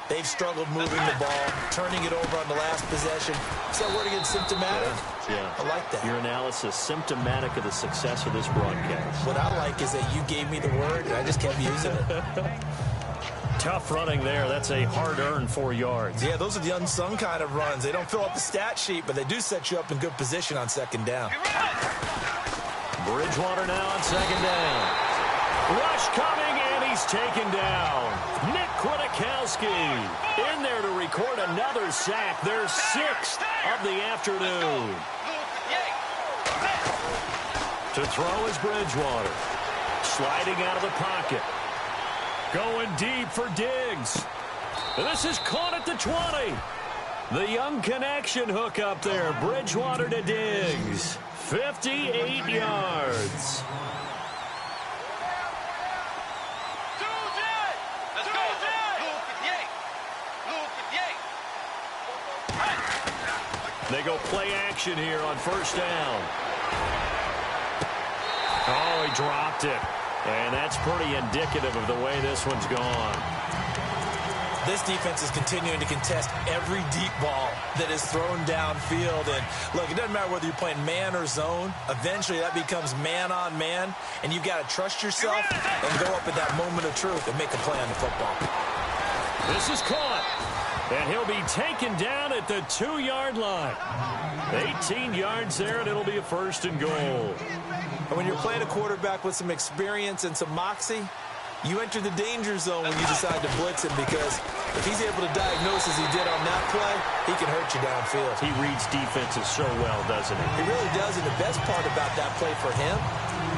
they've struggled moving the ball, turning it over on the last possession. Is that word again, symptomatic? Yeah. I like that. Your analysis, symptomatic of the success of this broadcast. What I like is that you gave me the word, and I just kept using it. Tough running there. That's a hard-earned 4 yards. Yeah, those are the unsung kind of runs. They don't fill up the stat sheet, but they do set you up in good position on second down. Bridgewater now on second down. Rush coming, and he's taken down. Nick Kwiatkowski in there to record another sack. Their 6th of the afternoon. To throw is Bridgewater. Sliding out of the pocket. Going deep for Diggs. This is caught at the 20. The young connection hook up there. Bridgewater to Diggs. 58 yards. Let's go. They go play action here on first down. Oh, he dropped it. And that's pretty indicative of the way this one's gone. This defense is continuing to contest every deep ball that is thrown downfield. And, look, it doesn't matter whether you're playing man or zone. Eventually, that becomes man on man. And you've got to trust yourself and go up at that moment of truth and make a play on the football. This is caught. And he'll be taken down at the 2-yard line. 18 yards there, and it'll be a first and goal. And when you're playing a quarterback with some experience and some moxie, you enter the danger zone when you decide to blitz him, because if he's able to diagnose as he did on that play, he can hurt you downfield. He reads defenses so well, doesn't he? He really does, and the best part about that play for him,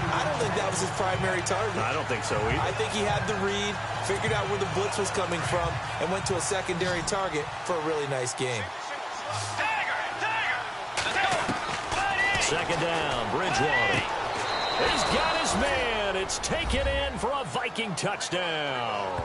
I don't think that was his primary target. I don't think so either. I think he had the read, figured out where the blitz was coming from, and went to a secondary target for a really nice game. Second down, Bridgewater. He's got his man. It's taken in for a Viking touchdown.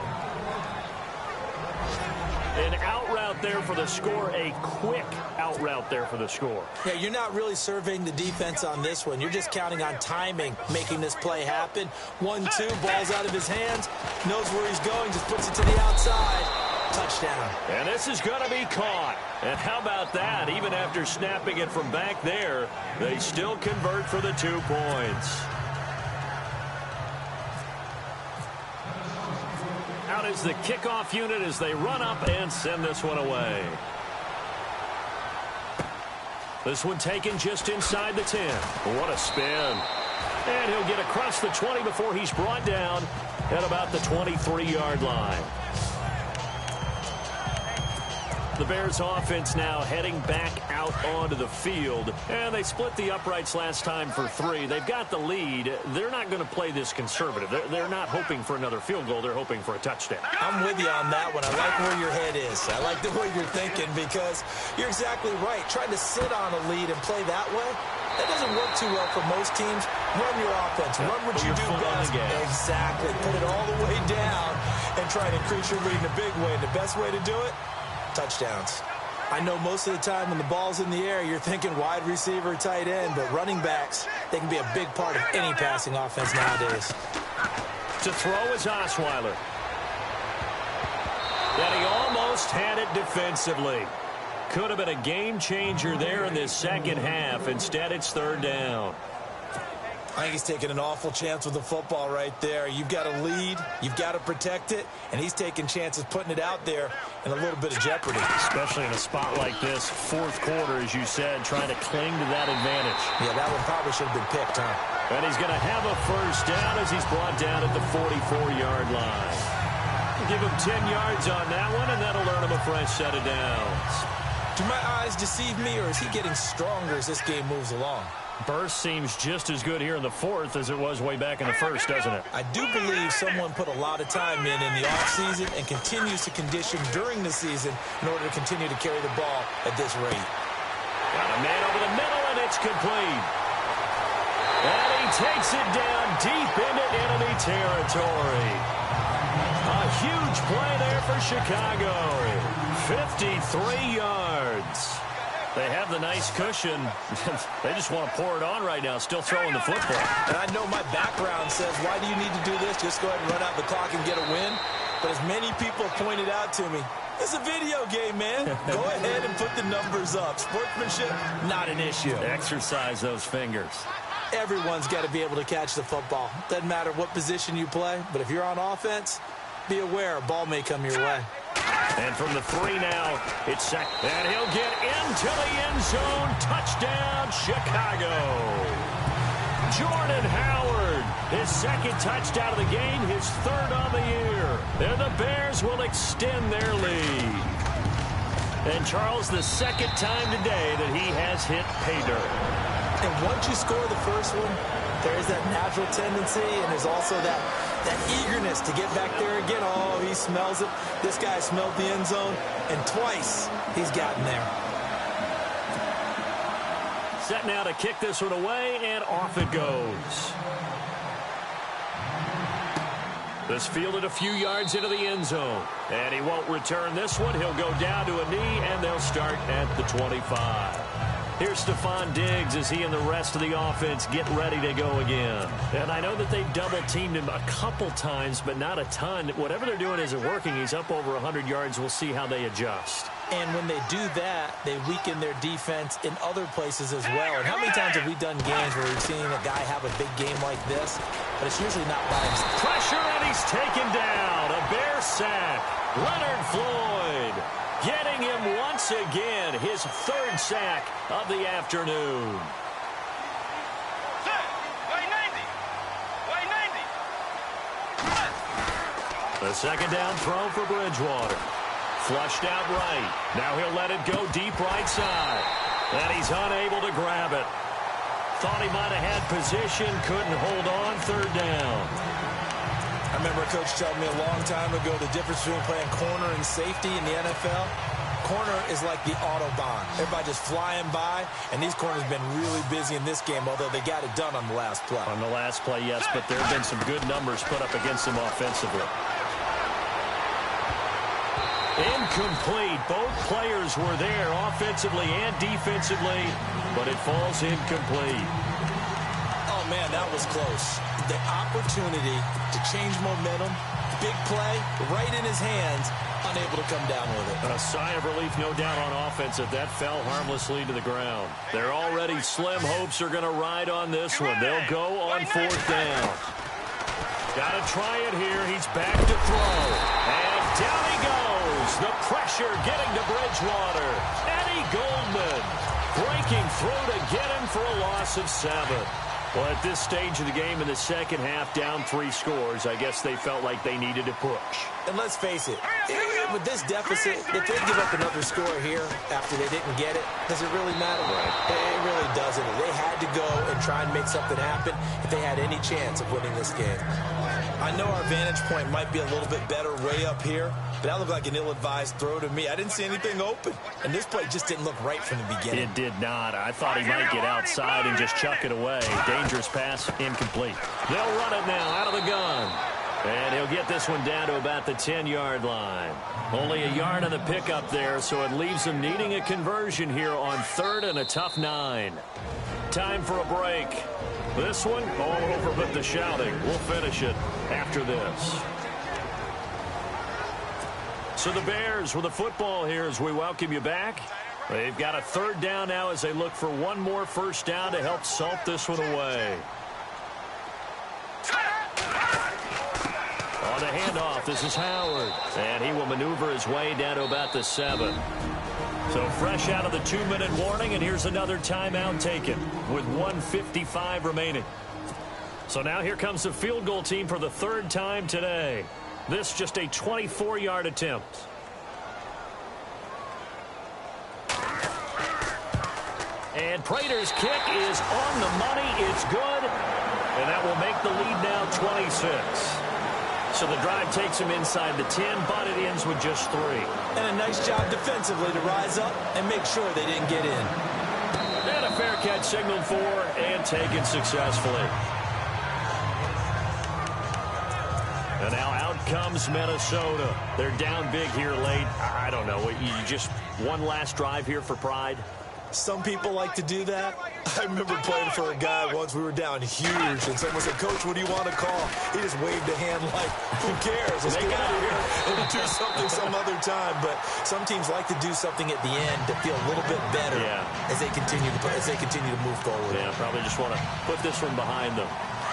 An out route there for the score, a quick out route there for the score. Yeah, you're not really surveying the defense on this one. You're just counting on timing, making this play happen. 1-2, ball's out of his hands, knows where he's going, just puts it to the outside. Touchdown. touchdown. And this is going to be caught. And how about that? Even after snapping it from back there, they still convert for the 2 points. Out is the kickoff unit as they run up and send this one away. This one taken just inside the 10. What a spin. And he'll get across the 20 before he's brought down at about the 23-yard line. The Bears offense now heading back out onto the field. And they split the uprights last time for 3. They've got the lead. They're not going to play this conservative. They're not hoping for another field goal. They're hoping for a touchdown. I'm with you on that one. I like where your head is. I like the way you're thinking because you're exactly right. Trying to sit on a lead and play that way, that doesn't work too well for most teams. Run your offense. Run what you do best. Exactly. Put it all the way down and try to increase your lead in a big way. And the best way to do it, touchdowns. I know most of the time when the ball's in the air, you're thinking wide receiver, tight end, but running backs, they can be a big part of any passing offense nowadays. To throw is Osweiler. And he almost had it defensively. Could have been a game changer there in this second half. Instead, it's 3rd down. I think he's taking an awful chance with the football right there. You've got a lead. You've got to protect it. And he's taking chances putting it out there in a little bit of jeopardy. Especially in a spot like this, 4th quarter, as you said, trying to cling to that advantage. Yeah, that one probably should have been picked, huh? And he's going to have a 1st down as he's brought down at the 44-yard line. Give him 10 yards on that one, and that'll earn him a fresh set of downs. Do my eyes deceive me, or is he getting stronger as this game moves along? Burst seems just as good here in the 4th as it was way back in the 1st, doesn't it? I do believe someone put a lot of time in the offseason and continues to condition during the season in order to continue to carry the ball at this rate. Got a man over the middle, and it's complete. And he takes it down deep into enemy territory. A huge play there for Chicago. 53 yards. They have the nice cushion. They just want to pour it on right now, still throwing the football. And I know my background says, why do you need to do this? Just go ahead and run out the clock and get a win. But as many people have pointed out to me, it's a video game, man. Go ahead and put the numbers up. Sportsmanship, not an issue. Exercise those fingers. Everyone's got to be able to catch the football. Doesn't matter what position you play, but if you're on offense, be aware a ball may come your way. And from the 3 now, it's set. And he'll get into the end zone. Touchdown, Chicago. Jordan Howard, his 2nd touchdown of the game, his 3rd on the year. And the Bears will extend their lead. And Charles, the 2nd time today that he has hit pay dirt. And once you score the first one, there's that natural tendency, and there's also that eagerness to get back there again. Oh, he smells it. This guy smelled the end zone, and twice he's gotten there. Set now to kick this one away, and off it goes. This fielded a few yards into the end zone, and he won't return this one. He'll go down to a knee, and they'll start at the 25. Here's Stephon Diggs as he and the rest of the offense get ready to go again. And I know that they've double-teamed him a couple times, but not a ton. Whatever they're doing isn't working. He's up over 100 yards. We'll see how they adjust. And when they do that, they weaken their defense in other places as well. And how many times have we done games where we've seen a guy have a big game like this, but it's usually not by himself. Pressure, and he's taken down. A Bear sack. Leonard Floyd getting him once again, his 3rd sack of the afternoon. The 2nd down throw for Bridgewater. Flushed out right. Now he'll let it go deep right side. And he's unable to grab it. Thought he might have had position, couldn't hold on. 3rd down. I remember a coach telling me a long time ago the difference between playing corner and safety in the NFL. Corner is like the Autobahn. Everybody just flying by, and these corners have been really busy in this game, although they got it done on the last play. On the last play, yes, but there have been some good numbers put up against them offensively. Incomplete. Both players were there offensively and defensively, but it falls incomplete. Oh, man, that was close. The opportunity to change momentum, big play, right in his hands, unable to come down with it. A sigh of relief, no doubt, on offense that fell harmlessly to the ground. They're already slim hopes are going to ride on this one. They'll go on fourth down. Got to try it here. He's back to throw. And down he goes. The pressure getting to Bridgewater. Eddie Goldman breaking through to get him for a loss of 7. Well, at this stage of the game in the second half, down 3 scores, I guess they felt like they needed to push. And let's face it, with this deficit, if they give up another score here after they didn't get it, does it really matter? Right. It really doesn't. They had to go and try and make something happen if they had any chance of winning this game. I know our vantage point might be a little bit better way up here, but that looked like an ill-advised throw to me. I didn't see anything open, and this play just didn't look right from the beginning. It did not. I thought he might get outside and just chuck it away. Dangerous pass, incomplete. They'll run it now out of the gun. And he'll get this one down to about the 10-yard line. Only a yard on the pickup there, so it leaves them needing a conversion here on 3rd and a tough 9. Time for a break. This one, all over but the shouting. We'll finish it after this. So the Bears with the football here as we welcome you back. They've got a 3rd down now as they look for one more first down to help salt this one away. On the handoff, this is Howard. And he will maneuver his way down to about the 7. So fresh out of the 2-minute warning, and here's another timeout taken with 1:55 remaining. So now here comes the field goal team for the 3rd time today. This just a 24-yard attempt. And Prater's kick is on the money. It's good. And that will make the lead now 26. So the drive takes him inside the 10, but it ends with just 3. And a nice job defensively to rise up and make sure they didn't get in. And a fair catch signaled for and taken successfully. And now out comes Minnesota. They're down big here late. I don't know. You just one last drive here for pride? Some people like to do that. I remember playing for a guy once. We were down huge, and someone said, "Coach, what do you want to call?" He just waved a hand like, "Who cares? Let's get out of here and do something some other time." But some teams like to do something at the end to feel a little bit better as they continue to move forward. Yeah, probably just want to put this one behind them.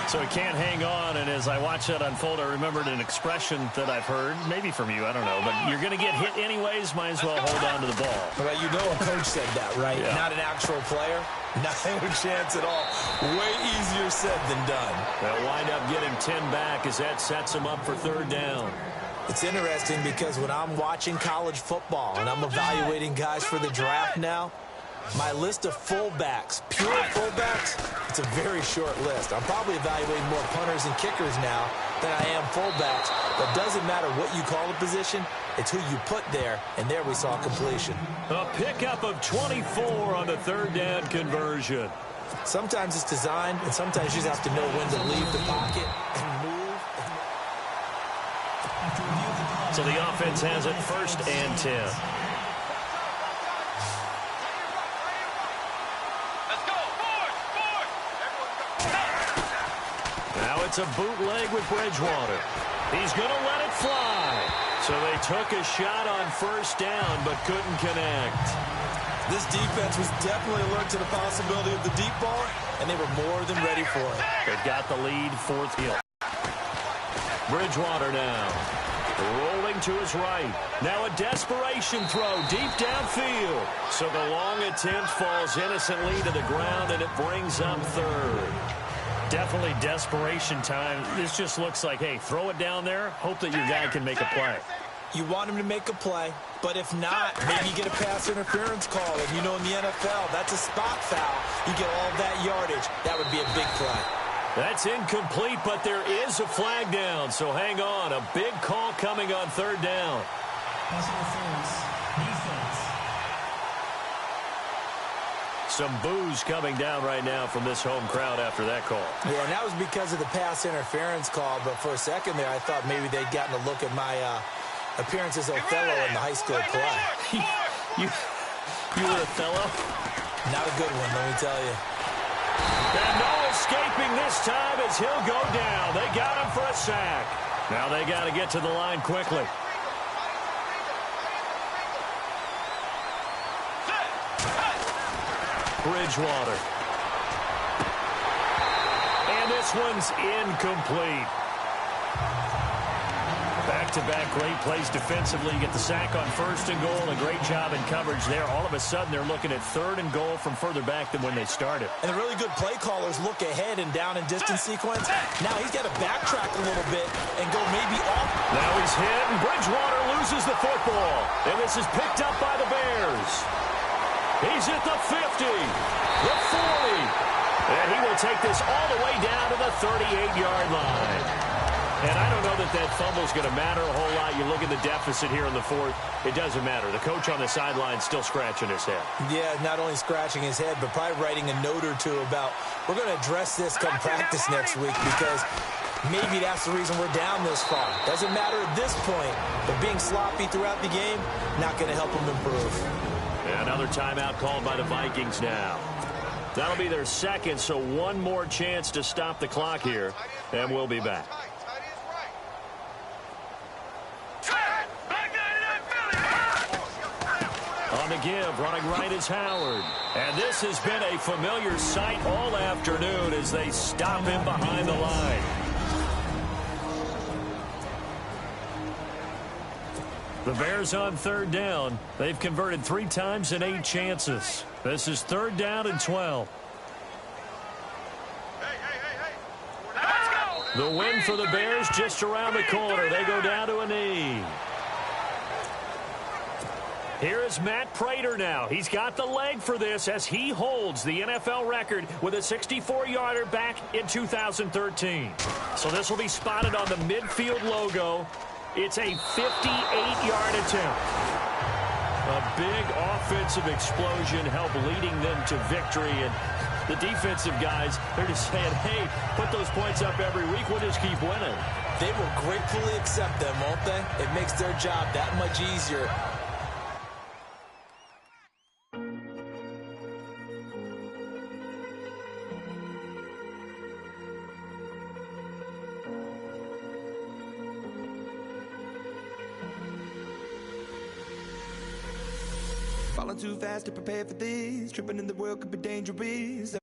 So he can't hang on, and as I watch that unfold, I remembered an expression that I've heard, maybe from you, I don't know, but you're going to get hit anyways, might as well hold on to the ball. Well, you know a coach said that, right? Yeah. Not an actual player. Not a chance at all. Way easier said than done. They'll wind up getting 10 back as that sets them up for 3rd down. It's interesting because when I'm watching college football and I'm evaluating guys for the draft now, my list of fullbacks, pure fullbacks, it's a very short list. I'm probably evaluating more punters and kickers now than I am fullbacks. But it doesn't matter what you call the position, it's who you put there, and there we saw completion. A pickup of 24 on the 3rd down conversion. Sometimes it's designed, and sometimes you just have to know when to leave the pocket and move. So the offense has it 1st and 10. It's a bootleg with Bridgewater. He's going to let it fly. So they took a shot on 1st down, but couldn't connect. This defense was definitely alert to the possibility of the deep ball, and they were more than ready for it. They've got the lead, 4th hill. Bridgewater now. Rolling to his right. Now a desperation throw deep downfield. So the long attempt falls innocently to the ground, and it brings up 3rd. Definitely desperation time. This just looks like, hey, throw it down there, hope that your guy can make a play. You want him to make a play, but if not, maybe you get a pass interference call. And you know in the NFL, that's a spot foul. You get all that yardage. That would be a big play. That's incomplete, but there is a flag down. So hang on, a big call coming on 3rd down. Pass interference, defense. Some boos coming down right now from this home crowd after that call. Yeah, and that was because of the pass interference call. But for a second there, I thought maybe they'd gotten a look at my appearance as Othello in the high school play. You were Othello? Not a good one, let me tell you. And no escaping this time as he'll go down. They got him for a sack. Now they got to get to the line quickly. Bridgewater. And this one's incomplete. Back-to-back great plays defensively. You get the sack on 1st and goal. A great job in coverage there. All of a sudden, they're looking at 3rd and goal from further back than when they started. And the really good play callers look ahead and down and distance sequence. Now he's got to backtrack a little bit and go maybe off. Now he's hit, and Bridgewater loses the football. And this is picked up by the Bears. He's at the 50, the 40. And he will take this all the way down to the 38-yard line. And I don't know that that fumble is going to matter a whole lot. You look at the deficit here in the 4th. It doesn't matter. The coach on the sideline still scratching his head. Yeah, not only scratching his head, but probably writing a note or two about, we're going to address this come practice next week because maybe that's the reason we're down this far. Doesn't matter at this point, but being sloppy throughout the game, not going to help him improve. And another timeout called by the Vikings now. That'll be their 2nd, so one more chance to stop the clock here, and we'll be back. On the give, running right is Howard. And this has been a familiar sight all afternoon as they stop him behind the line. The Bears on 3rd down. They've converted 3 times in 8 chances. This is 3rd down and 12. The win for the Bears just around the corner. They go down to a knee. Here is Matt Prater now. He's got the leg for this as he holds the NFL record with a 64-yarder back in 2013. So this will be spotted on the midfield logo. It's a 58-yard attempt. A big offensive explosion helped leading them to victory. And the defensive guys, they're just saying, hey, put those points up every week. We'll just keep winning. They will gratefully accept them, won't they? It makes their job that much easier. Falling too fast to prepare for this. Tripping in the world could be dangerous.